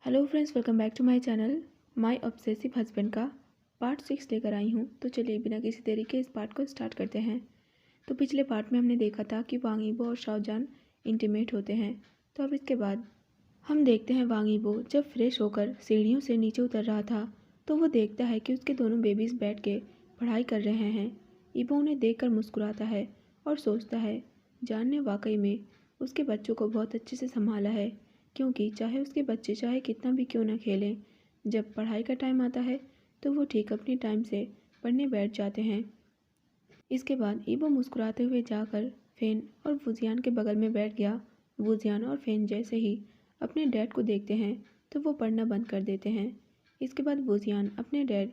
Hello friends, welcome back to my channel. My obsessive husband का part 6 लेकर आई हूँ। तो चलिए बिना किसी देरी के इस पार्ट को स्टार्ट करते हैं। तो पिछले पार्ट में हमने देखा था कि वांग यीबो और शाओजान इंटीमेट होते हैं। तो अब इसके बाद हम देखते हैं वांग यीबो जब फ्रेश होकर सीढ़ियों से नीचे उतर रहा था तो वो देखता है कि उसके दोनों बेबीज़ बैठ के पढ़ाई कर रहे हैं। यीबो उन्हें देख कर मुस्कुराता है और सोचता है जान ने वाकई में उसके बच्चों को बहुत अच्छे से संभाला है, क्योंकि चाहे उसके बच्चे चाहे कितना भी क्यों ना खेलें, जब पढ़ाई का टाइम आता है तो वो ठीक अपनी टाइम से पढ़ने बैठ जाते हैं। इसके बाद ईबो मुस्कुराते हुए जाकर फेन और वुजियान के बगल में बैठ गया। वुजियान और फेन जैसे ही अपने डैड को देखते हैं तो वो पढ़ना बंद कर देते हैं। इसके बाद वुजियान अपने डैड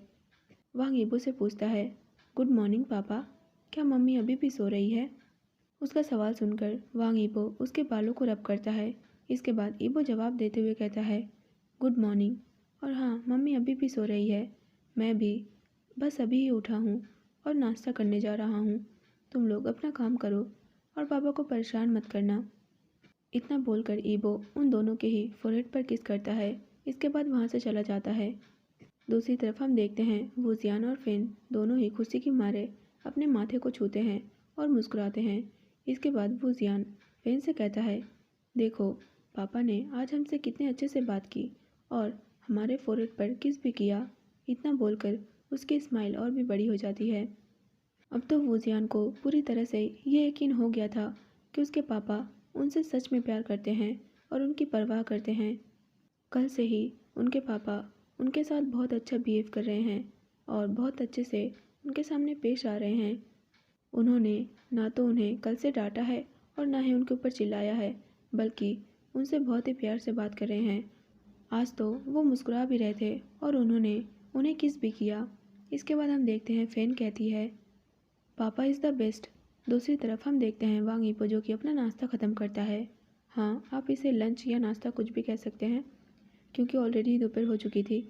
वांग ईबो से पूछता है, गुड मॉर्निंग पापा, क्या मम्मी अभी भी सो रही है? उसका सवाल सुनकर वांग ईबो उसके बालों को रब करता है। इसके बाद ईबो जवाब देते हुए कहता है, गुड मॉर्निंग, और हाँ मम्मी अभी भी सो रही है। मैं भी बस अभी ही उठा हूँ और नाश्ता करने जा रहा हूँ। तुम लोग अपना काम करो और पापा को परेशान मत करना। इतना बोलकर ईबो उन दोनों के ही फोरहेड पर किस करता है। इसके बाद वहाँ से चला जाता है। दूसरी तरफ हम देखते हैं वुजियान और फेन दोनों ही खुशी के मारे अपने माथे को छूते हैं और मुस्कुराते हैं। इसके बाद वुजियान फेन से कहता है, देखो पापा ने आज हमसे कितने अच्छे से बात की और हमारे फोरहेड पर किस भी किया। इतना बोलकर उसकी स्माइल और भी बड़ी हो जाती है। अब तो वुजियान को पूरी तरह से ये यकीन हो गया था कि उसके पापा उनसे सच में प्यार करते हैं और उनकी परवाह करते हैं। कल से ही उनके पापा उनके साथ बहुत अच्छा बिहेव कर रहे हैं और बहुत अच्छे से उनके सामने पेश आ रहे हैं। उन्होंने ना तो उन्हें कल से डांटा है और ना ही उनके ऊपर चिल्लाया है, बल्कि उनसे बहुत ही प्यार से बात कर रहे हैं। आज तो वो मुस्कुरा भी रहे थे और उन्होंने उन्हें किस भी किया। इसके बाद हम देखते हैं फेन कहती है, पापा इज़ द बेस्ट। दूसरी तरफ हम देखते हैं वांग यीबो जो कि अपना नाश्ता ख़त्म करता है। हाँ, आप इसे लंच या नाश्ता कुछ भी कह सकते हैं, क्योंकि ऑलरेडी दोपहर हो चुकी थी।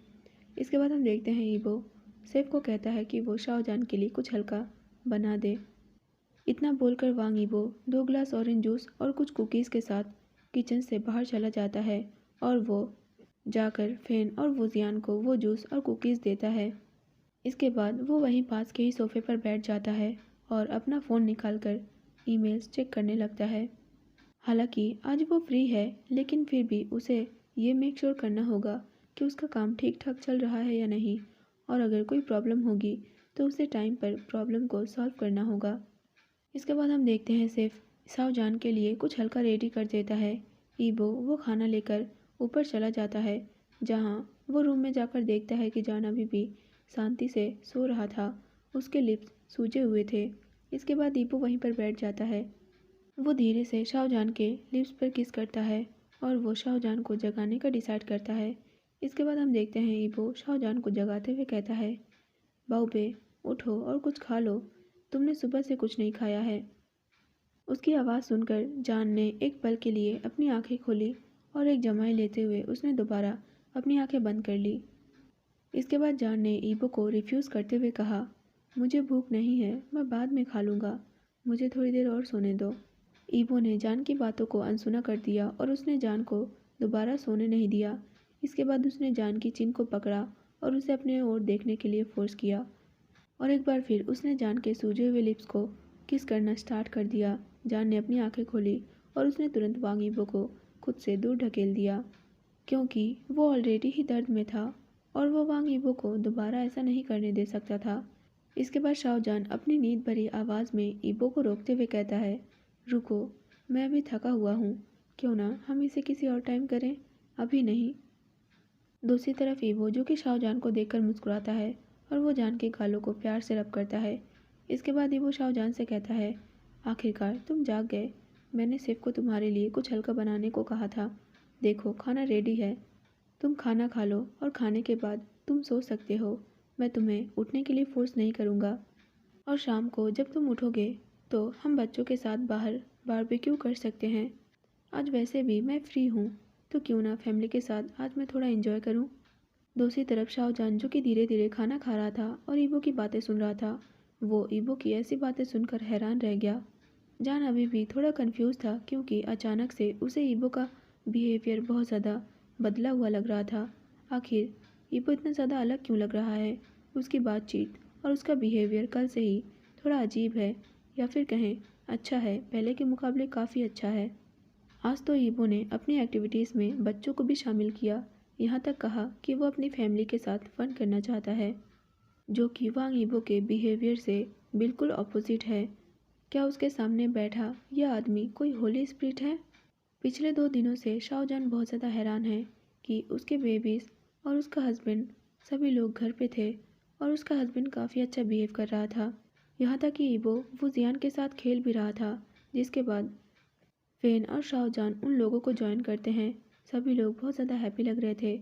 इसके बाद हम देखते हैं ईबो सेफ को कहता है कि वो शाओजान के लिए कुछ हल्का बना दे। इतना बोलकर वांग यीबो 2 ग्लास ऑरेंज जूस और कुछ कुकीज़ के साथ किचन से बाहर चला जाता है और वो जाकर फेन और वुजियान को वो जूस और कुकीज़ देता है। इसके बाद वो वहीं पास के ही सोफे पर बैठ जाता है और अपना फ़ोन निकालकर ईमेल्स चेक करने लगता है। हालांकि आज वो फ्री है, लेकिन फिर भी उसे ये मेक श्योर करना होगा कि उसका काम ठीक ठाक चल रहा है या नहीं, और अगर कोई प्रॉब्लम होगी तो उसे टाइम पर प्रॉब्लम को सॉल्व करना होगा। इसके बाद हम देखते हैं सिर्फ शाओजान के लिए कुछ हल्का रेडी कर देता है। ईबो वो खाना लेकर ऊपर चला जाता है, जहाँ वो रूम में जाकर देखता है कि जान अभी भी शांति से सो रहा था। उसके लिप्स सूजे हुए थे। इसके बाद ईबो वहीं पर बैठ जाता है। वो धीरे से शाओजान के लिप्स पर किस करता है और वो शाओजान को जगाने का डिसाइड करता है। इसके बाद हम देखते हैं ईबो शाओजान को जगाते हुए कहता है, बाऊबे उठो और कुछ खा लो, तुमने सुबह से कुछ नहीं खाया है। उसकी आवाज़ सुनकर जान ने एक पल के लिए अपनी आंखें खोली और एक जमाई लेते हुए उसने दोबारा अपनी आंखें बंद कर ली। इसके बाद जान ने ईबो को रिफ्यूज़ करते हुए कहा, मुझे भूख नहीं है, मैं बाद में खा लूँगा, मुझे थोड़ी देर और सोने दो। ईबो ने जान की बातों को अनसुना कर दिया और उसने जान को दोबारा सोने नहीं दिया। इसके बाद उसने जान की चिन को पकड़ा और उसे अपने ओर देखने के लिए फोर्स किया और एक बार फिर उसने जान के सूजे हुए लिप्स को किस करना स्टार्ट कर दिया। जान ने अपनी आंखें खोली और उसने तुरंत वांग यीबो को खुद से दूर ढकेल दिया, क्योंकि वो ऑलरेडी ही दर्द में था और वो वांग यीबो को दोबारा ऐसा नहीं करने दे सकता था। इसके बाद शाओजान अपनी नींद भरी आवाज़ में ईबो को रोकते हुए कहता है, रुको, मैं अभी थका हुआ हूँ, क्यों ना हम इसे किसी और टाइम करें, अभी नहीं। दूसरी तरफ ईबो जो कि शाओजान को देखकर मुस्कुराता है और वो जान के गालों को प्यार से रब करता है। इसके बाद ईबो शाओजान से कहता है, आखिरकार तुम जाग गए। मैंने सिर्फ को तुम्हारे लिए कुछ हल्का बनाने को कहा था। देखो खाना रेडी है, तुम खाना खा लो और खाने के बाद तुम सो सकते हो। मैं तुम्हें उठने के लिए फोर्स नहीं करूँगा। और शाम को जब तुम उठोगे तो हम बच्चों के साथ बाहर बारबेक्यू कर सकते हैं। आज वैसे भी मैं फ्री हूँ, तो क्यों ना फैमिली के साथ आज मैं थोड़ा एंजॉय करूँ। दूसरी तरफ शाओजान जो कि धीरे धीरे खाना खा रहा था और ईबो की बातें सुन रहा था, वो ईबो की ऐसी बातें सुनकर हैरान रह गया। जान अभी भी थोड़ा कंफ्यूज था, क्योंकि अचानक से उसे ईबो का बिहेवियर बहुत ज़्यादा बदला हुआ लग रहा था। आखिर ईबो इतना ज़्यादा अलग क्यों लग रहा है? उसकी बातचीत और उसका बिहेवियर कल से ही थोड़ा अजीब है, या फिर कहें अच्छा है, पहले के मुकाबले काफ़ी अच्छा है। आज तो ईबो ने अपनी एक्टिविटीज़ में बच्चों को भी शामिल किया, यहाँ तक कहा कि वो अपनी फैमिली के साथ फ़न करना चाहता है, जो कि वांग ईबो के बिहेवियर से बिल्कुल ऑपोजिट है। क्या उसके सामने बैठा यह आदमी कोई होली स्पिरिट है? पिछले 2 दिनों से शाओजान बहुत ज़्यादा हैरान है कि उसके बेबीज़ और उसका हस्बैंड सभी लोग घर पे थे और उसका हस्बैंड काफ़ी अच्छा बिहेव कर रहा था। यहाँ तक कि ईबो वो जियान के साथ खेल भी रहा था, जिसके बाद फेन और शाओजान उन लोगों को ज्वाइन करते हैं। सभी लोग बहुत ज़्यादा हैप्पी लग रहे थे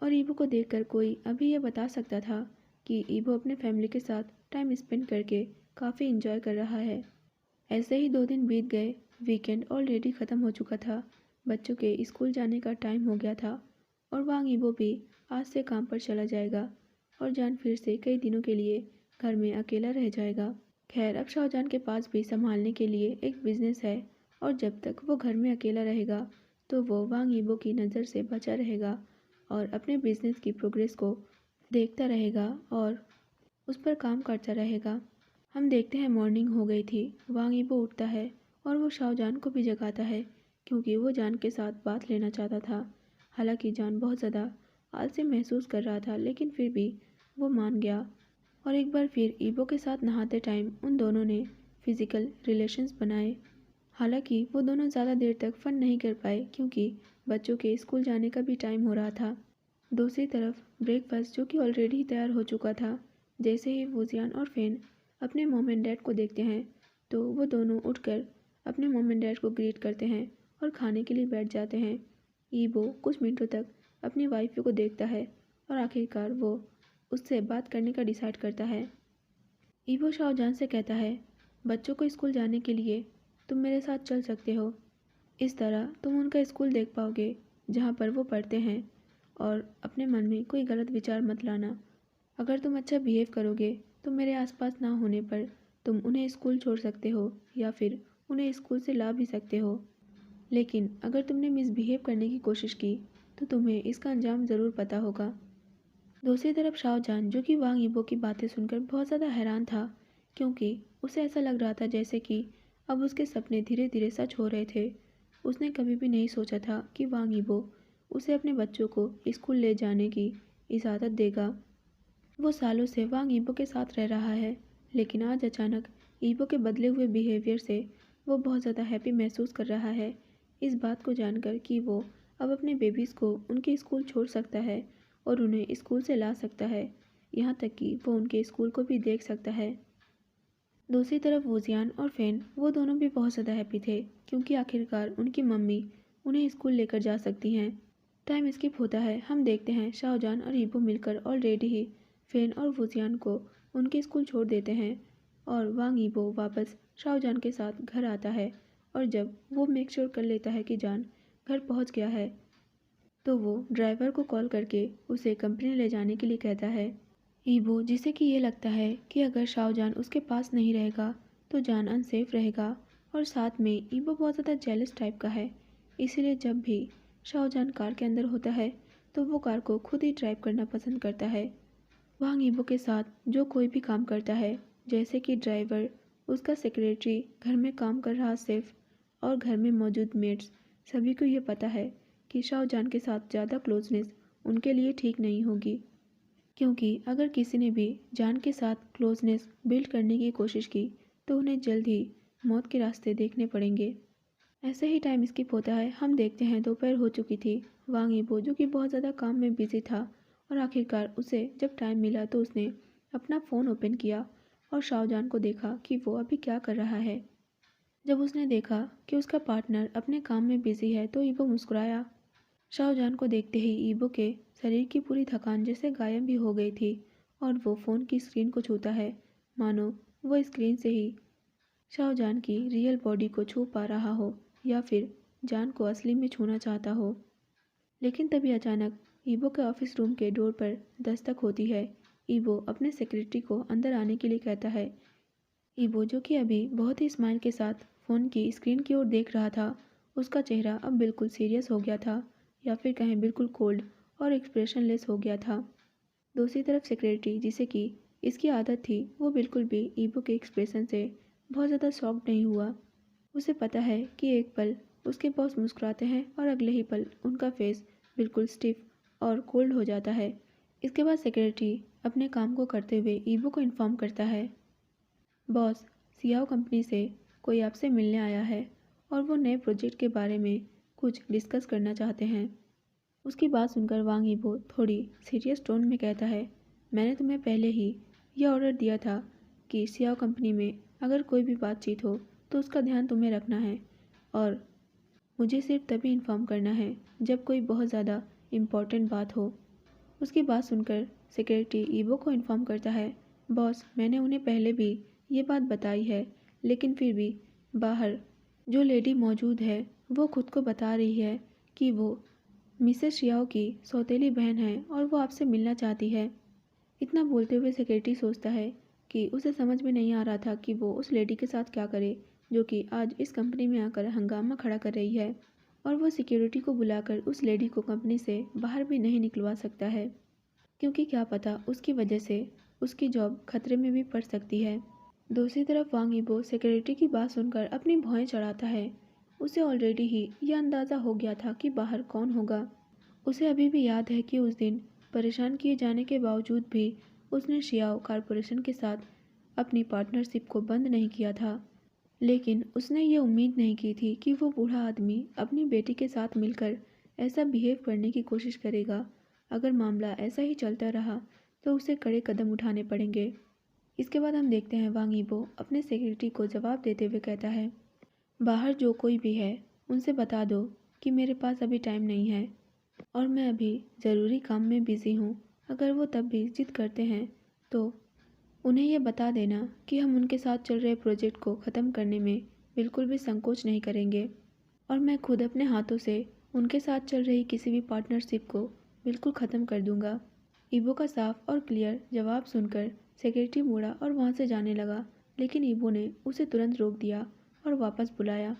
और ईबो को देखकर कोई अभी ये बता सकता था कि ईबो अपने फैमिली के साथ टाइम स्पेंड करके काफ़ी इंजॉय कर रहा है। ऐसे ही 2 दिन बीत गए। वीकेंड ऑलरेडी ख़त्म हो चुका था। बच्चों के स्कूल जाने का टाइम हो गया था और वांग ईबो भी आज से काम पर चला जाएगा और जान फिर से कई दिनों के लिए घर में अकेला रह जाएगा। खैर, अब शाहजान के पास भी संभालने के लिए एक बिजनेस है और जब तक वो घर में अकेला रहेगा तो वो वांग ईबो की नज़र से बचा रहेगा और अपने बिजनेस की प्रोग्रेस को देखता रहेगा और उस पर काम करता रहेगा। हम देखते हैं मॉर्निंग हो गई थी। वांग ईबो उठता है और वो शाओजान को भी जगाता है क्योंकि वो जान के साथ बात लेना चाहता था। हालांकि जान बहुत ज़्यादा आलसी महसूस कर रहा था, लेकिन फिर भी वो मान गया और एक बार फिर ईबो के साथ नहाते टाइम उन दोनों ने फिज़िकल रिलेशंस बनाए। हालांकि वो दोनों ज़्यादा देर तक फ़न नहीं कर पाए क्योंकि बच्चों के स्कूल जाने का भी टाइम हो रहा था। दूसरी तरफ ब्रेकफास्ट जो कि ऑलरेडी तैयार हो चुका था, जैसे ही वुजियान और फेन अपने मॉम एंड डैड को देखते हैं तो वो दोनों उठकर अपने मॉम एंड डैड को ग्रीट करते हैं और खाने के लिए बैठ जाते हैं। ईबो कुछ मिनटों तक अपनी वाइफ को देखता है और आखिरकार वो उससे बात करने का डिसाइड करता है। ईबो शाओजान से कहता है, बच्चों को स्कूल जाने के लिए तुम मेरे साथ चल सकते हो। इस तरह तुम उनका स्कूल देख पाओगे जहाँ पर वो पढ़ते हैं और अपने मन में कोई गलत विचार मत लाना। अगर तुम अच्छा बिहेव करोगे तो मेरे आसपास ना होने पर तुम उन्हें स्कूल छोड़ सकते हो या फिर उन्हें स्कूल से ला भी सकते हो। लेकिन अगर तुमने मिसबिहेव करने की कोशिश की तो तुम्हें इसका अंजाम ज़रूर पता होगा। दूसरी तरफ शाओजान, जो कि वांग ईबो की बातें सुनकर बहुत ज़्यादा हैरान था क्योंकि उसे ऐसा लग रहा था जैसे कि अब उसके सपने धीरे धीरे सच हो रहे थे। उसने कभी भी नहीं सोचा था कि वांग ईबो उसे अपने बच्चों को स्कूल ले जाने की इजाज़त देगा। वो सालों से वांग ईबो के साथ रह रहा है, लेकिन आज अचानक ईबो के बदले हुए बिहेवियर से वो बहुत ज़्यादा हैप्पी महसूस कर रहा है। इस बात को जानकर कि वो अब अपने बेबीज़ को उनके स्कूल छोड़ सकता है और उन्हें स्कूल से ला सकता है, यहाँ तक कि वो उनके स्कूल को भी देख सकता है। दूसरी तरफ वुजियान और फेन वो दोनों भी बहुत ज़्यादा हैप्पी थे क्योंकि आखिरकार उनकी मम्मी उन्हें स्कूल लेकर जा सकती हैं। टाइम स्किप होता है। हम देखते हैं शाओजान और ईबो मिलकर ऑलरेडी ही फेन और वुजियान को उनके स्कूल छोड़ देते हैं और वांग ईबो वापस शाओजान के साथ घर आता है और जब वो मेक श्योर कर लेता है कि जान घर पहुंच गया है तो वो ड्राइवर को कॉल करके उसे कंपनी ले जाने के लिए कहता है। ईबो, जिसे कि ये लगता है कि अगर शाओजान उसके पास नहीं रहेगा तो जान अनसेफ रहेगा और साथ में ईबो बहुत ज़्यादा जेलस टाइप का है, इसीलिए जब भी शाओजान कार के अंदर होता है तो वो कार को खुद ही ड्राइव करना पसंद करता है। वांग ईबो के साथ जो कोई भी काम करता है, जैसे कि ड्राइवर, उसका सेक्रेटरी, घर में काम कर रहा सेफ और घर में मौजूद मेट्स, सभी को ये पता है कि शाओजान के साथ ज़्यादा क्लोजनेस उनके लिए ठीक नहीं होगी, क्योंकि अगर किसी ने भी जान के साथ क्लोजनेस बिल्ड करने की कोशिश की तो उन्हें जल्द ही मौत के रास्ते देखने पड़ेंगे। ऐसे ही टाइम स्किप होता है। हम देखते हैं दोपहर हो चुकी थी। वांग ईबो, जो कि बहुत ज़्यादा काम में बिजी था और आखिरकार उसे जब टाइम मिला तो उसने अपना फ़ोन ओपन किया और शाओजान को देखा कि वो अभी क्या कर रहा है। जब उसने देखा कि उसका पार्टनर अपने काम में बिजी है तो ईबो मुस्कुराया। शाहजान को देखते ही ईबो के शरीर की पूरी थकान जैसे गायब भी हो गई थी और वो फ़ोन की स्क्रीन को छूता है, मानो वो स्क्रीन से ही शाहजान की रियल बॉडी को छू पा रहा हो या फिर जान को असली में छूना चाहता हो। लेकिन तभी अचानक ईबो के ऑफिस रूम के डोर पर दस्तक होती है। ईबो अपने सेक्रेटरी को अंदर आने के लिए कहता है। ईबो, जो कि अभी बहुत ही स्माइल के साथ फ़ोन की स्क्रीन की ओर देख रहा था, उसका चेहरा अब बिल्कुल सीरियस हो गया था। या फिर कहें बिल्कुल कोल्ड और एक्सप्रेशनलेस हो गया था। दूसरी तरफ सेक्रेटरी, जिसे कि इसकी आदत थी, वो बिल्कुल भी ईबो के एक्सप्रेशन से बहुत ज़्यादा शॉक्ड नहीं हुआ। उसे पता है कि एक पल उसके बॉस मुस्कुराते हैं और अगले ही पल उनका फेस बिल्कुल स्टिफ और कोल्ड हो जाता है। इसके बाद सेक्रेटरी अपने काम को करते हुए ईबो को इन्फॉर्म करता है, बॉस, सियाओ कंपनी से कोई आपसे मिलने आया है और वो नए प्रोजेक्ट के बारे में कुछ डिस्कस करना चाहते हैं। उसकी बात सुनकर वांग यीबो थोड़ी सीरियस टोन में कहता है, मैंने तुम्हें पहले ही यह ऑर्डर दिया था कि सियाओ कंपनी में अगर कोई भी बातचीत हो तो उसका ध्यान तुम्हें रखना है और मुझे सिर्फ तभी इन्फॉर्म करना है जब कोई बहुत ज़्यादा इम्पॉर्टेंट बात हो। उसकी बात सुनकर सेक्रेटरी ईबो को इन्फॉर्म करता है, बॉस, मैंने उन्हें पहले भी ये बात बताई है, लेकिन फिर भी बाहर जो लेडी मौजूद है वो खुद को बता रही है कि वो मिसेस शियाओ की सौतेली बहन है और वो आपसे मिलना चाहती है। इतना बोलते हुए सेक्रेटरी सोचता है कि उसे समझ में नहीं आ रहा था कि वो उस लेडी के साथ क्या करे जो कि आज इस कंपनी में आकर हंगामा खड़ा कर रही है, और वो सिक्योरिटी को बुलाकर उस लेडी को कंपनी से बाहर भी नहीं निकलवा सकता है, क्योंकि क्या पता उसकी वजह से उसकी जॉब खतरे में भी पड़ सकती है। दूसरी तरफ वांग यीबो सेक्रेटरी की बात सुनकर अपनी भौहें चढ़ाता है। उसे ऑलरेडी ही यह अंदाज़ा हो गया था कि बाहर कौन होगा। उसे अभी भी याद है कि उस दिन परेशान किए जाने के बावजूद भी उसने शियाओ कॉरपोरेशन के साथ अपनी पार्टनरशिप को बंद नहीं किया था। लेकिन उसने ये उम्मीद नहीं की थी कि वो बूढ़ा आदमी अपनी बेटी के साथ मिलकर ऐसा बिहेव करने की कोशिश करेगा। अगर मामला ऐसा ही चलता रहा तो उसे कड़े कदम उठाने पड़ेंगे। इसके बाद हम देखते हैं वांग यीबो अपने सेक्रेटरी को जवाब देते हुए कहता है, बाहर जो कोई भी है उनसे बता दो कि मेरे पास अभी टाइम नहीं है और मैं अभी ज़रूरी काम में बिज़ी हूँ। अगर वो तब भी जिद करते हैं तो उन्हें यह बता देना कि हम उनके साथ चल रहे प्रोजेक्ट को ख़त्म करने में बिल्कुल भी संकोच नहीं करेंगे और मैं खुद अपने हाथों से उनके साथ चल रही किसी भी पार्टनरशिप को बिल्कुल ख़त्म कर दूंगा। ईबो का साफ और क्लियर जवाब सुनकर सेक्रेटरी मुड़ा और वहाँ से जाने लगा, लेकिन ईबो ने उसे तुरंत रोक दिया और वापस बुलाया।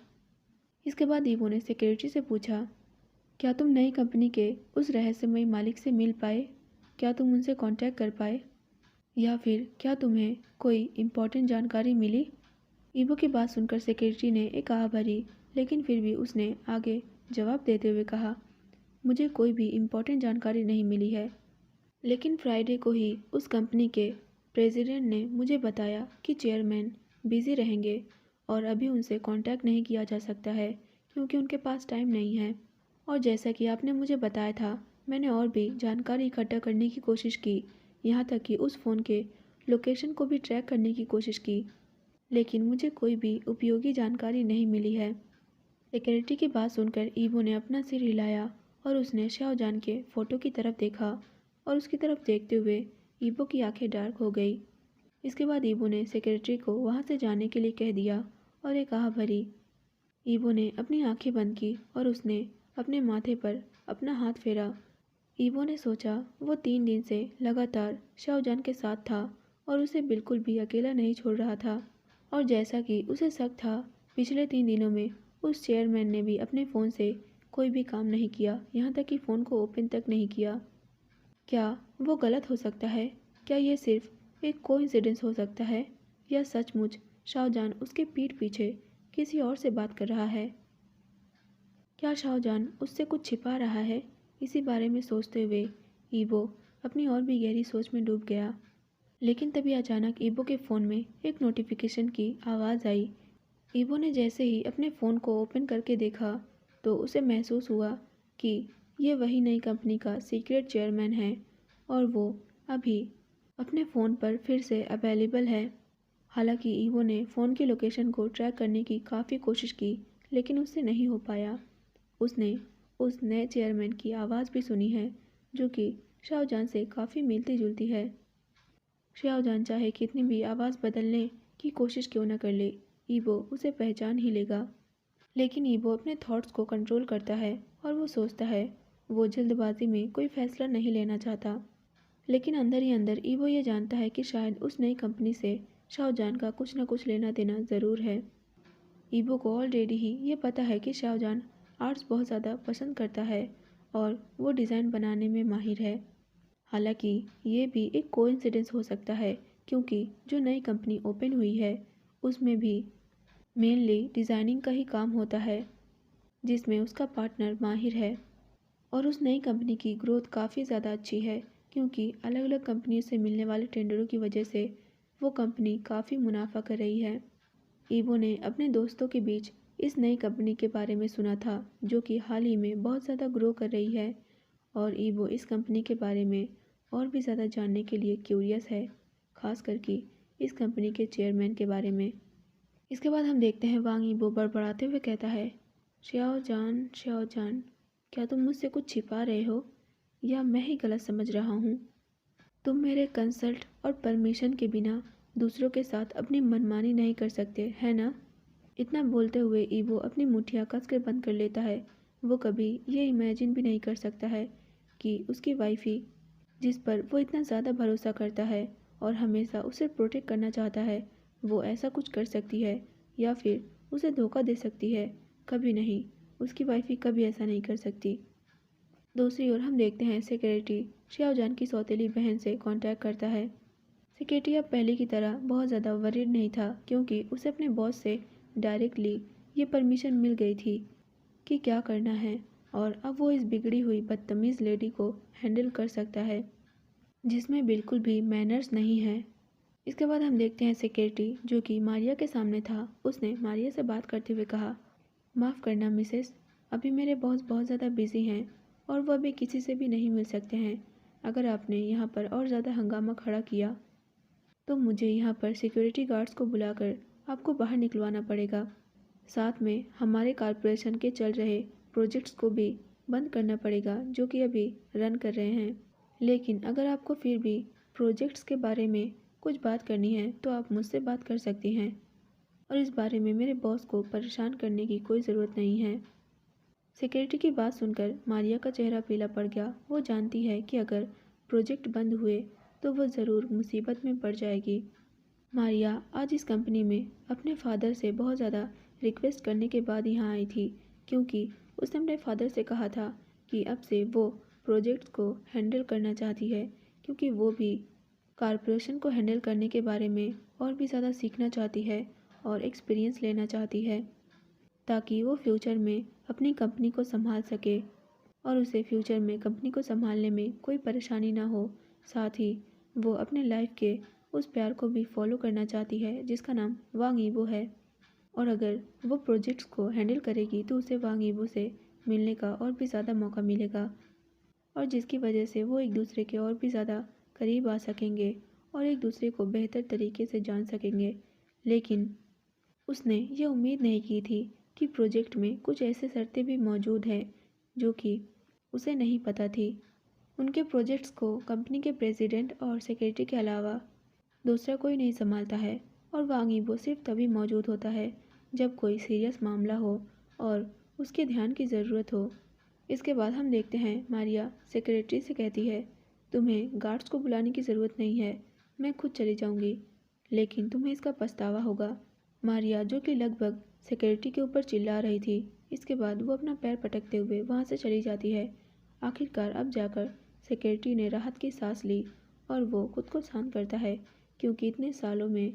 इसके बाद ईबो ने सेक्रेटरी से पूछा, क्या तुम नई कंपनी के उस रहस्यमयी मालिक से मिल पाए? क्या तुम उनसे कांटेक्ट कर पाए या फिर क्या तुम्हें कोई इम्पोर्टेंट जानकारी मिली? ईबो की बात सुनकर सेक्रेटरी ने एक आह भरी, लेकिन फिर भी उसने आगे जवाब देते हुए कहा, मुझे कोई भी इम्पोर्टेंट जानकारी नहीं मिली है, लेकिन फ्राइडे को ही उस कंपनी के प्रेसिडेंट ने मुझे बताया कि चेयरमैन बिज़ी रहेंगे और अभी उनसे कांटेक्ट नहीं किया जा सकता है क्योंकि उनके पास टाइम नहीं है। और जैसा कि आपने मुझे बताया था, मैंने और भी जानकारी इकट्ठा करने की कोशिश की, यहाँ तक कि उस फ़ोन के लोकेशन को भी ट्रैक करने की कोशिश की, लेकिन मुझे कोई भी उपयोगी जानकारी नहीं मिली है। सेक्रेटरी की बात सुनकर ईबो ने अपना सिर हिलाया और उसने शाओजान के फ़ोटो की तरफ देखा और उसकी तरफ देखते हुए ईबो की आंखें डार्क हो गई। इसके बाद ईबो ने सेक्रेटरी को वहाँ से जाने के लिए कह दिया और एक आह भरी। ईबो ने अपनी आंखें बंद की और उसने अपने माथे पर अपना हाथ फेरा। ईबो ने सोचा वो 3 दिन से लगातार शाओजान के साथ था और उसे बिल्कुल भी अकेला नहीं छोड़ रहा था, और जैसा कि उसे शक था, पिछले 3 दिनों में उस चेयरमैन ने भी अपने फ़ोन से कोई भी काम नहीं किया, यहाँ तक कि फ़ोन को ओपन तक नहीं किया। क्या वो गलत हो सकता है? क्या ये सिर्फ एक कोइंसिडेंस हो सकता है या सचमुच शाओजान उसके पीठ पीछे किसी और से बात कर रहा है? क्या शाओजान उससे कुछ छिपा रहा है? इसी बारे में सोचते हुए ईबो अपनी और भी गहरी सोच में डूब गया। लेकिन तभी अचानक ईबो के फ़ोन में एक नोटिफिकेशन की आवाज़ आई। ईबो ने जैसे ही अपने फ़ोन को ओपन करके देखा तो उसे महसूस हुआ कि ये वही नई कंपनी का सीक्रेट चेयरमैन है और वो अभी अपने फ़ोन पर फिर से अवेलेबल है। हालांकि ईबो ने फ़ोन की लोकेशन को ट्रैक करने की काफ़ी कोशिश की, लेकिन उससे नहीं हो पाया। उसने उस नए चेयरमैन की आवाज़ भी सुनी है जो कि शाओजान से काफ़ी मिलती जुलती है। शाओजान चाहे कितनी भी आवाज़ बदलने की कोशिश क्यों न कर ले, ईबो उसे पहचान ही लेगा। लेकिन ईबो अपने थॉट्स को कंट्रोल करता है और वो सोचता है वो जल्दबाजी में कोई फ़ैसला नहीं लेना चाहता। लेकिन अंदर ही अंदर ईबो ये जानता है कि शायद उस नई कंपनी से शाओजान का कुछ न कुछ लेना देना ज़रूर है। ईबो को ऑलरेडी ही ये पता है कि शाओजान आर्ट्स बहुत ज़्यादा पसंद करता है और वो डिज़ाइन बनाने में माहिर है। हालांकि ये भी एक कोइंसिडेंस हो सकता है, क्योंकि जो नई कंपनी ओपन हुई है उसमें भी मेनली डिज़ाइनिंग का ही काम होता है, जिसमें उसका पार्टनर माहिर है। और उस नई कंपनी की ग्रोथ काफ़ी ज़्यादा अच्छी है, क्योंकि अलग अलग कंपनियों से मिलने वाले टेंडरों की वजह से वो कंपनी काफ़ी मुनाफा कर रही है। ईवो ने अपने दोस्तों के बीच इस नई कंपनी के बारे में सुना था, जो कि हाल ही में बहुत ज़्यादा ग्रो कर रही है, और ईवो इस कंपनी के बारे में और भी ज़्यादा जानने के लिए क्यूरियस है, खास करके इस कंपनी के चेयरमैन के बारे में। इसके बाद हम देखते हैं वांग ईबो बड़बड़ाते हुए कहता है, श्याओ जान, क्या तुम मुझसे कुछ छिपा रहे हो, या मैं ही गलत समझ रहा हूँ? तुम मेरे कंसल्ट और परमिशन के बिना दूसरों के साथ अपनी मनमानी नहीं कर सकते, है ना? इतना बोलते हुए ईवो अपनी मुठ्ठियाँ कसकर बंद कर लेता है। वो कभी ये इमेजिन भी नहीं कर सकता है कि उसकी वाइफी, जिस पर वो इतना ज़्यादा भरोसा करता है और हमेशा उसे प्रोटेक्ट करना चाहता है, वो ऐसा कुछ कर सकती है या फिर उसे धोखा दे सकती है। कभी नहीं, उसकी वाइफी कभी ऐसा नहीं कर सकती। दूसरी ओर हम देखते हैं सेक्रेटरी श्याओजान की सौतेली बहन से कांटेक्ट करता है। सेक्रेटरी अब पहले की तरह बहुत ज़्यादा वरीड नहीं था, क्योंकि उसे अपने बॉस से डायरेक्टली ये परमिशन मिल गई थी कि क्या करना है, और अब वो इस बिगड़ी हुई बदतमीज़ लेडी को हैंडल कर सकता है, जिसमें बिल्कुल भी मैनर्स नहीं है। इसके बाद हम देखते हैं सेक्रेटरी, जो कि मारिया के सामने था, उसने मारिया से बात करते हुए कहा, माफ़ करना मिसेस, अभी मेरे बॉस बहुत ज़्यादा बिजी हैं और वो अभी किसी से भी नहीं मिल सकते हैं। अगर आपने यहाँ पर और ज़्यादा हंगामा खड़ा किया तो मुझे यहाँ पर सिक्योरिटी गार्ड्स को बुलाकर आपको बाहर निकलवाना पड़ेगा। साथ में हमारे कॉरपोरेशन के चल रहे प्रोजेक्ट्स को भी बंद करना पड़ेगा, जो कि अभी रन कर रहे हैं। लेकिन अगर आपको फिर भी प्रोजेक्ट्स के बारे में कुछ बात करनी है तो आप मुझसे बात कर सकती हैं, और इस बारे में मेरे बॉस को परेशान करने की कोई ज़रूरत नहीं है। सेक्रेटरी की बात सुनकर मारिया का चेहरा पीला पड़ गया। वो जानती है कि अगर प्रोजेक्ट बंद हुए तो वो ज़रूर मुसीबत में पड़ जाएगी। मारिया आज इस कंपनी में अपने फादर से बहुत ज़्यादा रिक्वेस्ट करने के बाद यहाँ आई थी, क्योंकि उसने अपने फादर से कहा था कि अब से वो प्रोजेक्ट्स को हैंडल करना चाहती है, क्योंकि वो भी कॉरपोरेशन को हैंडल करने के बारे में और भी ज़्यादा सीखना चाहती है और एक्सपीरियंस लेना चाहती है, ताकि वो फ्यूचर में अपनी कंपनी को संभाल सके और उसे फ्यूचर में कंपनी को संभालने में कोई परेशानी ना हो। साथ ही वो अपने लाइफ के उस प्यार को भी फॉलो करना चाहती है, जिसका नाम वांग ईबो है। और अगर वो प्रोजेक्ट्स को हैंडल करेगी तो उसे वांग ईबो से मिलने का और भी ज़्यादा मौका मिलेगा, और जिसकी वजह से वो एक दूसरे के और भी ज़्यादा करीब आ सकेंगे और एक दूसरे को बेहतर तरीके से जान सकेंगे। लेकिन उसने ये उम्मीद नहीं की थी कि प्रोजेक्ट में कुछ ऐसे शर्तें भी मौजूद हैं जो कि उसे नहीं पता थी। उनके प्रोजेक्ट्स को कंपनी के प्रेसिडेंट और सेक्रेटरी के अलावा दूसरा कोई नहीं संभालता है, और वांग ईबो सिर्फ तभी मौजूद होता है जब कोई सीरियस मामला हो और उसके ध्यान की ज़रूरत हो। इसके बाद हम देखते हैं मारिया सेक्रेटरी से कहती है, तुम्हें गार्ड्स को बुलाने की ज़रूरत नहीं है, मैं खुद चली जाऊंगी, लेकिन तुम्हें इसका पछतावा होगा। मारिया, जो कि लगभग सेक्रेटरी के ऊपर चिल्ला रही थी, इसके बाद वो अपना पैर पटकते हुए वहाँ से चली जाती है। आखिरकार अब जाकर सेक्रेटरी ने राहत की सांस ली और वो खुद को शांत करता है, क्योंकि इतने सालों में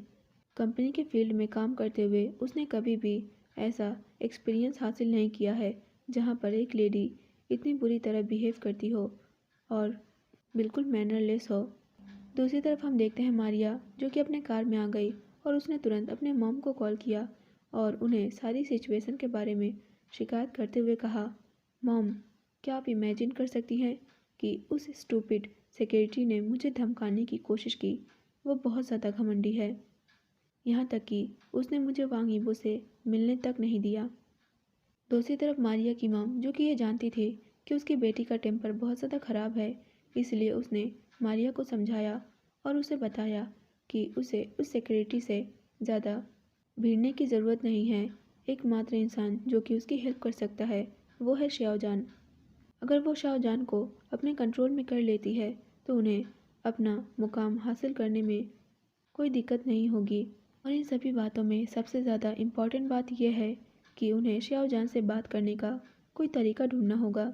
कंपनी के फील्ड में काम करते हुए उसने कभी भी ऐसा एक्सपीरियंस हासिल नहीं किया है जहाँ पर एक लेडी इतनी बुरी तरह बिहेव करती हो और बिल्कुल मैनरलेस हो। दूसरी तरफ हम देखते हैं मारिया, जो कि अपने कार में आ गई और उसने तुरंत अपने मॉम को कॉल किया और उन्हें सारी सिचुएशन के बारे में शिकायत करते हुए कहा, मॉम, क्या आप इमेजिन कर सकती हैं कि उस स्टूपिड सेक्रेटरी ने मुझे धमकाने की कोशिश की। वो बहुत ज़्यादा घमंडी है, यहाँ तक कि उसने मुझे वांग ईबो से मिलने तक नहीं दिया। दूसरी तरफ मारिया की मॉम, जो कि ये जानती थी कि उसकी बेटी का टेम्पर बहुत ज़्यादा ख़राब है, इसलिए उसने मारिया को समझाया और उसे बताया कि उसे उस सेक्रेटरी से ज़्यादा भिड़ने की ज़रूरत नहीं है। एकमात्र इंसान जो कि उसकी हेल्प कर सकता है वो है श्याओजान। अगर वो श्याओजान को अपने कंट्रोल में कर लेती है तो उन्हें अपना मुकाम हासिल करने में कोई दिक्कत नहीं होगी। और इन सभी बातों में सबसे ज़्यादा इम्पॉर्टेंट बात यह है कि उन्हें श्याओजान से बात करने का कोई तरीका ढूंढना होगा।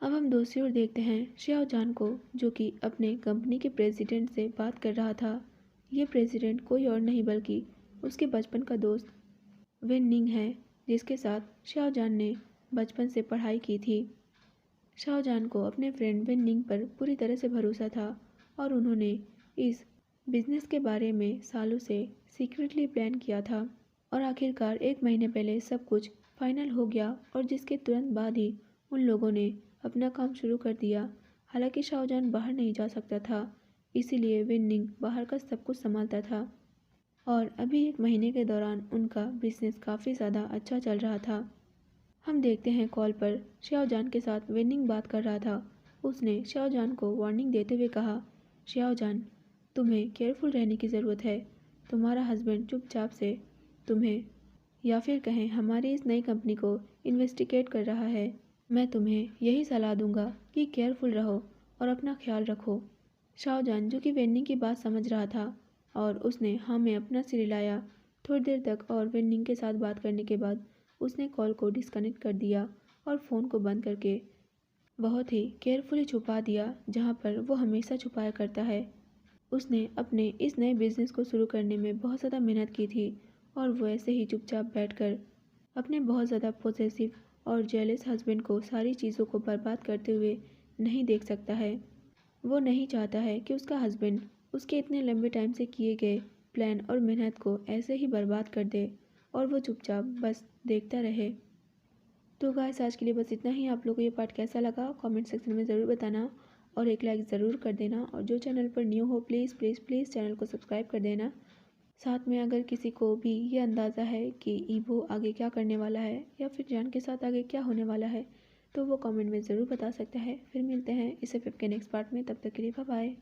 अब हम दूसरी ओर देखते हैं शाओजान को, जो कि अपने कंपनी के प्रेसिडेंट से बात कर रहा था। ये प्रेसिडेंट कोई और नहीं बल्कि उसके बचपन का दोस्त वेन निंग है, जिसके साथ शाओजान ने बचपन से पढ़ाई की थी। शाओजान को अपने फ्रेंड वेन निंग पर पूरी तरह से भरोसा था और उन्होंने इस बिजनेस के बारे में सालों से सीक्रेटली प्लान किया था और आखिरकार 1 महीने पहले सब कुछ फाइनल हो गया और जिसके तुरंत बाद ही उन लोगों ने अपना काम शुरू कर दिया। हालांकि शाओजान बाहर नहीं जा सकता था, इसीलिए वेन निंग बाहर का सब कुछ संभालता था और अभी 1 महीने के दौरान उनका बिजनेस काफ़ी ज़्यादा अच्छा चल रहा था। हम देखते हैं कॉल पर शाओजान के साथ वेनिंग बात कर रहा था। उसने शाओजान को वार्निंग देते हुए कहा, शाओजान, तुम्हें केयरफुल रहने की ज़रूरत है। तुम्हारा हस्बैंड चुपचाप से तुम्हें या फिर कहें हमारी इस नई कंपनी को इन्वेस्टिगेट कर रहा है। मैं तुम्हें यही सलाह दूंगा कि केयरफुल रहो और अपना ख्याल रखो। शाओजान, जो कि वेनिंग की बात समझ रहा था और उसने हाँ में अपना सिर हिलाया। थोड़ी देर तक और वेनिंग के साथ बात करने के बाद उसने कॉल को डिस्कनेक्ट कर दिया और फ़ोन को बंद करके बहुत ही केयरफुली छुपा दिया, जहाँ पर वो हमेशा छुपाया करता है। उसने अपने इस नए बिज़नेस को शुरू करने में बहुत ज़्यादा मेहनत की थी और वो ऐसे ही चुपचाप बैठकर अपने बहुत ज़्यादा पोसेसिव और जेलस हस्बैंड को सारी चीज़ों को बर्बाद करते हुए नहीं देख सकता है। वो नहीं चाहता है कि उसका हस्बैंड उसके इतने लंबे टाइम से किए गए प्लान और मेहनत को ऐसे ही बर्बाद कर दे और वो चुपचाप बस देखता रहे। तो गाइस, आज के लिए बस इतना ही। आप लोगों को ये पार्ट कैसा लगा कमेंट सेक्शन में ज़रूर बताना और एक लाइक ज़रूर कर देना और जो चैनल पर न्यू हो प्लीज़ प्लीज़ प्लीज़ चैनल को सब्सक्राइब कर देना। साथ में अगर किसी को भी ये अंदाज़ा है कि ईवो आगे क्या करने वाला है या फिर जान के साथ आगे क्या होने वाला है, तो वो कमेंट में ज़रूर बता सकता है। फिर मिलते हैं इस एपिसोड के नेक्स्ट पार्ट में, तब तक के लिए बाय बाय।